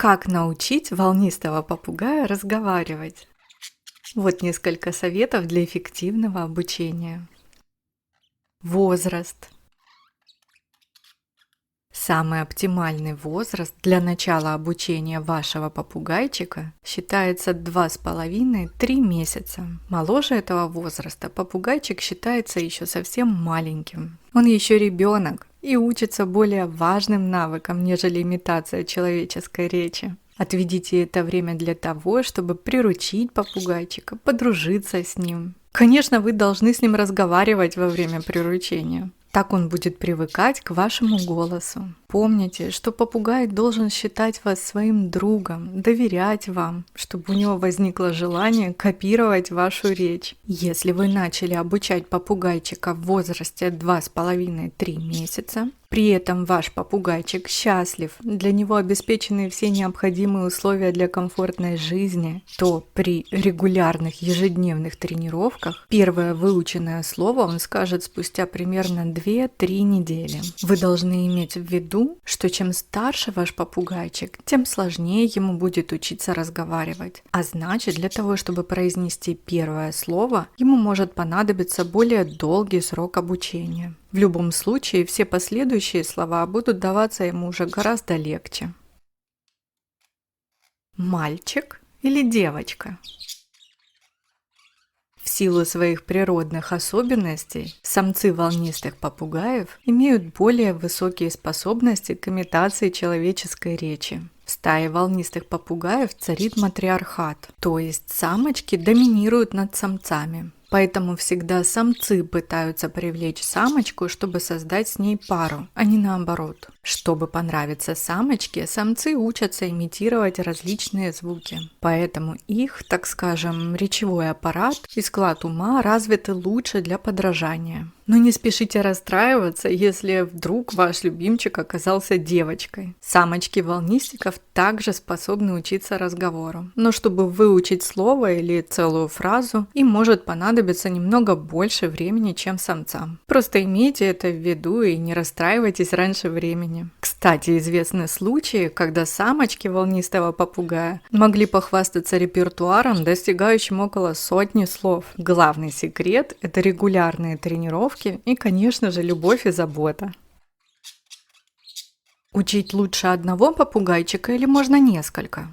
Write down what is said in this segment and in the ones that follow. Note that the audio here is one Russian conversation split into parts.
Как научить волнистого попугая разговаривать? Вот несколько советов для эффективного обучения. Возраст. Самый оптимальный возраст для начала обучения вашего попугайчика считается 2,5–3 месяца. Моложе этого возраста попугайчик считается еще совсем маленьким. Он еще ребенок и учится более важным навыкам, нежели имитация человеческой речи. Отведите это время для того, чтобы приручить попугайчика, подружиться с ним. Конечно, вы должны с ним разговаривать во время приручения. Так он будет привыкать к вашему голосу. Помните, что попугай должен считать вас своим другом, доверять вам, чтобы у него возникло желание копировать вашу речь. Если вы начали обучать попугайчика в возрасте 2,5–3 месяца, при этом ваш попугайчик счастлив, для него обеспечены все необходимые условия для комфортной жизни, то при регулярных ежедневных тренировках первое выученное слово он скажет спустя примерно 2–3 недели. Вы должны иметь в виду, что чем старше ваш попугайчик, тем сложнее ему будет учиться разговаривать. А значит, для того, чтобы произнести первое слово, ему может понадобиться более долгий срок обучения. В любом случае, все последующие слова будут даваться ему уже гораздо легче. Мальчик или девочка? В силу своих природных особенностей, самцы волнистых попугаев имеют более высокие способности к имитации человеческой речи. В стае волнистых попугаев царит матриархат, то есть самочки доминируют над самцами. Поэтому всегда самцы пытаются привлечь самочку, чтобы создать с ней пару, а не наоборот. Чтобы понравиться самочке, самцы учатся имитировать различные звуки. Поэтому их, так скажем, речевой аппарат и склад ума развиты лучше для подражания. Но не спешите расстраиваться, если вдруг ваш любимчик оказался девочкой. Самочки волнистиков также способны учиться разговору. Но чтобы выучить слово или целую фразу, им может понадобиться немного больше времени, чем самцам. Просто имейте это в виду и не расстраивайтесь раньше времени. Кстати, известны случаи, когда самочки волнистого попугая могли похвастаться репертуаром, достигающим около 100 слов. Главный секрет – это регулярные тренировки и, конечно же, любовь и забота. Учить лучше одного попугайчика или можно несколько?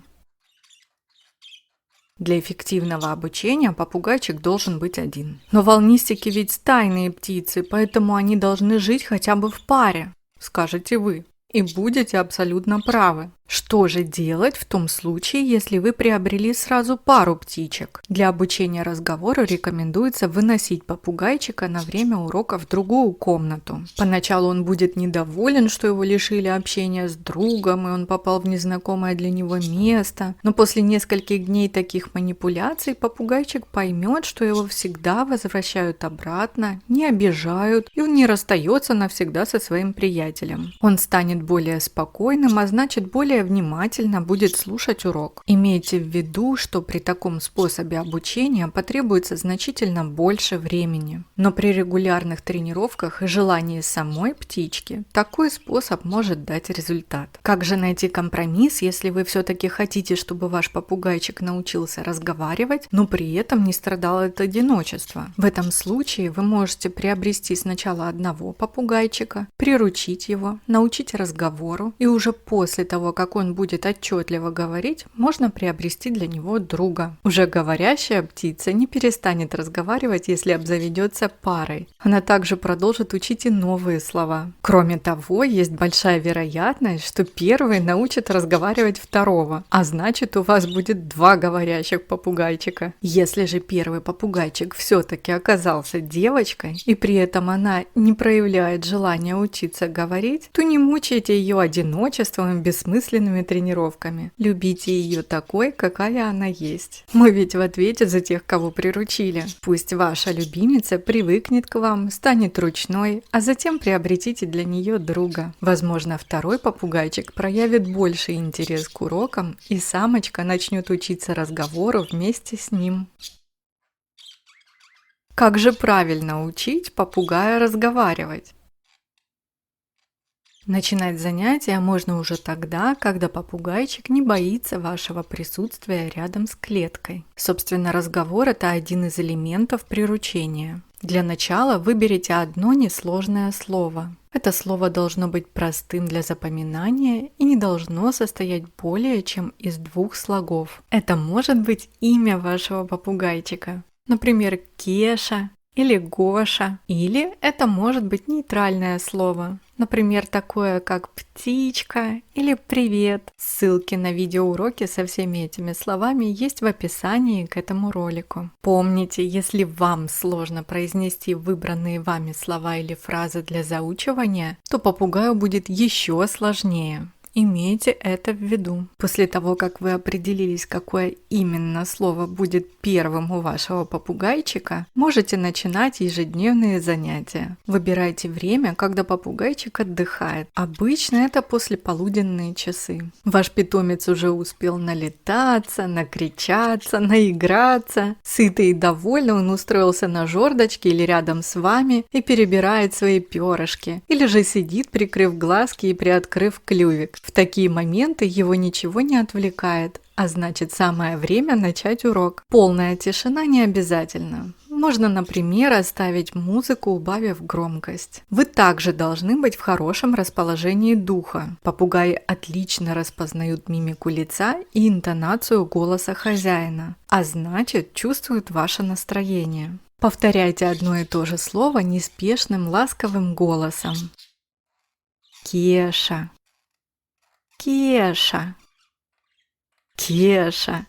Для эффективного обучения попугайчик должен быть один. Но волнистики ведь стайные птицы, поэтому они должны жить хотя бы в паре, скажете вы. И будете абсолютно правы. Что же делать в том случае, если вы приобрели сразу пару птичек? Для обучения разговору рекомендуется выносить попугайчика на время урока в другую комнату. Поначалу он будет недоволен, что его лишили общения с другом, и он попал в незнакомое для него место. Но после нескольких дней таких манипуляций попугайчик поймет, что его всегда возвращают обратно, не обижают, и он не расстается навсегда со своим приятелем. Он станет более спокойным, а значит более внимательно будет слушать урок. Имейте в виду, что при таком способе обучения потребуется значительно больше времени. Но при регулярных тренировках и желании самой птички такой способ может дать результат. Как же найти компромисс, если вы все-таки хотите, чтобы ваш попугайчик научился разговаривать, но при этом не страдал от одиночества? В этом случае вы можете приобрести сначала одного попугайчика, приручить его, научить разговору, и уже после того, как он будет отчетливо говорить, можно приобрести для него друга. Уже говорящая птица не перестанет разговаривать, если обзаведется парой. Она также продолжит учить и новые слова. Кроме того, есть большая вероятность, что первый научит разговаривать второго, а значит, у вас будет 2 говорящих попугайчика. Если же первый попугайчик все-таки оказался девочкой, и при этом она не проявляет желания учиться говорить, то не мучайте ее одиночеством и бессмысленными тренировками. Любите ее такой, какая она есть. Мы ведь в ответе за тех, кого приручили. Пусть ваша любимица привыкнет к вам, станет ручной, а затем приобретите для нее друга. Возможно, второй попугайчик проявит больший интерес к урокам, и самочка начнет учиться разговору вместе с ним. Как же правильно учить попугая разговаривать? Начинать занятия можно уже тогда, когда попугайчик не боится вашего присутствия рядом с клеткой. Собственно, разговор – это один из элементов приручения. Для начала выберите одно несложное слово. Это слово должно быть простым для запоминания и не должно состоять более чем из 2 слогов. Это может быть имя вашего попугайчика, например, Кеша или Гоша, или это может быть нейтральное слово, например, такое как птичка или привет. Ссылки на видеоуроки со всеми этими словами есть в описании к этому ролику. Помните, если вам сложно произнести выбранные вами слова или фразы для заучивания, то попугаю будет еще сложнее. Имейте это в виду. После того, как вы определились, какое именно слово будет первым у вашего попугайчика, можете начинать ежедневные занятия. Выбирайте время, когда попугайчик отдыхает. Обычно это послеполуденные часы. Ваш питомец уже успел налетаться, накричаться, наиграться. Сытый и довольный он устроился на жердочке или рядом с вами и перебирает свои перышки. Или же сидит, прикрыв глазки и приоткрыв клювик. В такие моменты его ничего не отвлекает, а значит, самое время начать урок. Полная тишина не обязательно. Можно, например, оставить музыку, убавив громкость. Вы также должны быть в хорошем расположении духа. Попугаи отлично распознают мимику лица и интонацию голоса хозяина, а значит, чувствуют ваше настроение. Повторяйте одно и то же слово неспешным, ласковым голосом. Кеша. Кеша. Кеша.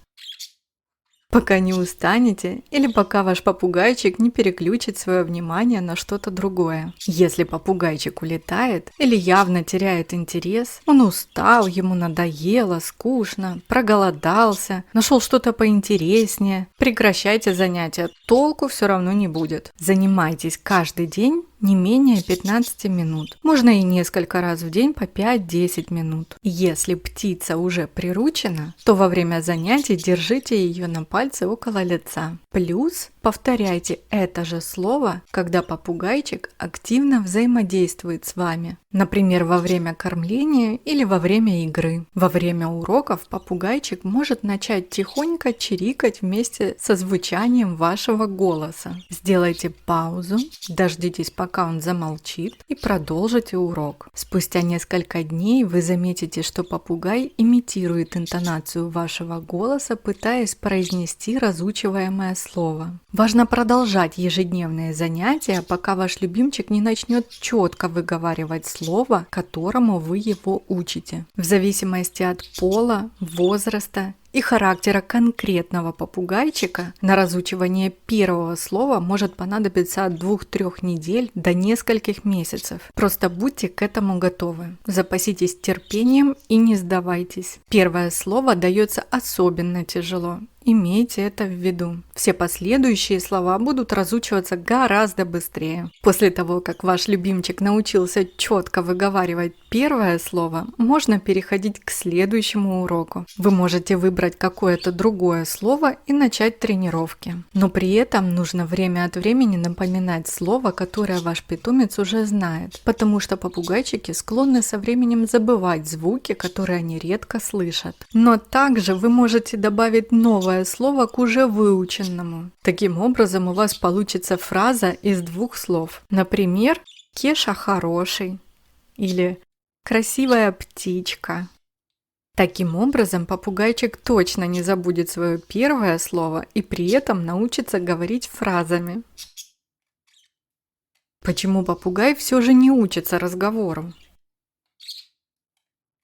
Пока не устанете или пока ваш попугайчик не переключит свое внимание на что-то другое. Если попугайчик улетает или явно теряет интерес, он устал, ему надоело, скучно, проголодался, нашел что-то поинтереснее, прекращайте занятия, толку все равно не будет. Занимайтесь каждый день не менее 15 минут. Можно и несколько раз в день по 5-10 минут. Если птица уже приручена, то во время занятий держите ее на пальце около лица. Плюс повторяйте это же слово, когда попугайчик активно взаимодействует с вами. Например, во время кормления или во время игры. Во время уроков попугайчик может начать тихонько чирикать вместе со звучанием вашего голоса. Сделайте паузу, дождитесь, пока он замолчит, и продолжите урок. Спустя несколько дней вы заметите, что попугай имитирует интонацию вашего голоса, пытаясь произнести разучиваемое слово. Важно продолжать ежедневные занятия, пока ваш любимчик не начнет четко выговаривать слово, которому вы его учите. В зависимости от пола, возраста и характера конкретного попугайчика на разучивание первого слова может понадобиться от 2-3 недель до нескольких месяцев. Просто будьте к этому готовы. Запаситесь терпением и не сдавайтесь. Первое слово дается особенно тяжело. Имейте это в виду. Все последующие слова будут разучиваться гораздо быстрее. После того, как ваш любимчик научился четко выговаривать первое слово, можно переходить к следующему уроку. Вы можете выбрать какое-то другое слово и начать тренировки. Но при этом нужно время от времени напоминать слово, которое ваш питомец уже знает, потому что попугайчики склонны со временем забывать звуки, которые они редко слышат. Но также вы можете добавить новое слово к уже выученному. Таким образом, у вас получится фраза из 2 слов. Например, «Кеша хороший» или «красивая птичка». Таким образом, попугайчик точно не забудет свое первое слово и при этом научится говорить фразами. Почему попугай все же не учится разговору?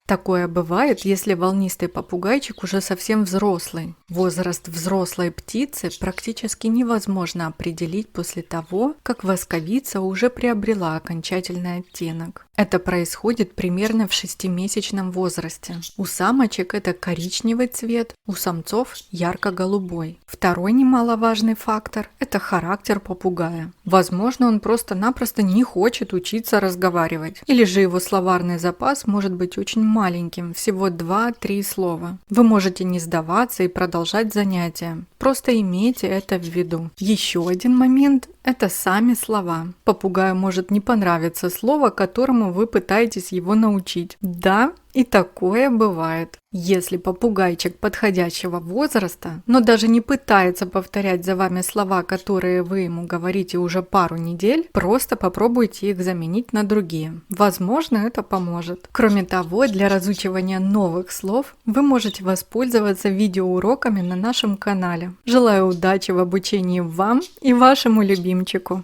Такое бывает, если волнистый попугайчик уже совсем взрослый. Возраст взрослой птицы практически невозможно определить после того, как восковица уже приобрела окончательный оттенок. Это происходит примерно в 6-месячном возрасте. У самочек это коричневый цвет, у самцов ярко-голубой. Второй немаловажный фактор – это характер попугая. Возможно, он просто-напросто не хочет учиться разговаривать. Или же его словарный запас может быть очень маленьким, всего 2-3 слова. Вы можете не сдаваться и продолжать занятия. Просто имейте это в виду. Еще один момент – это сами слова. Попугаю может не понравиться слово, которому вы пытаетесь его научить. Да, и такое бывает. Если попугайчик подходящего возраста, но даже не пытается повторять за вами слова, которые вы ему говорите уже пару недель, просто попробуйте их заменить на другие. Возможно, это поможет. Кроме того, для разучивания новых слов вы можете воспользоваться видеоуроками на нашем канале. Желаю удачи в обучении вам и вашему любимчику!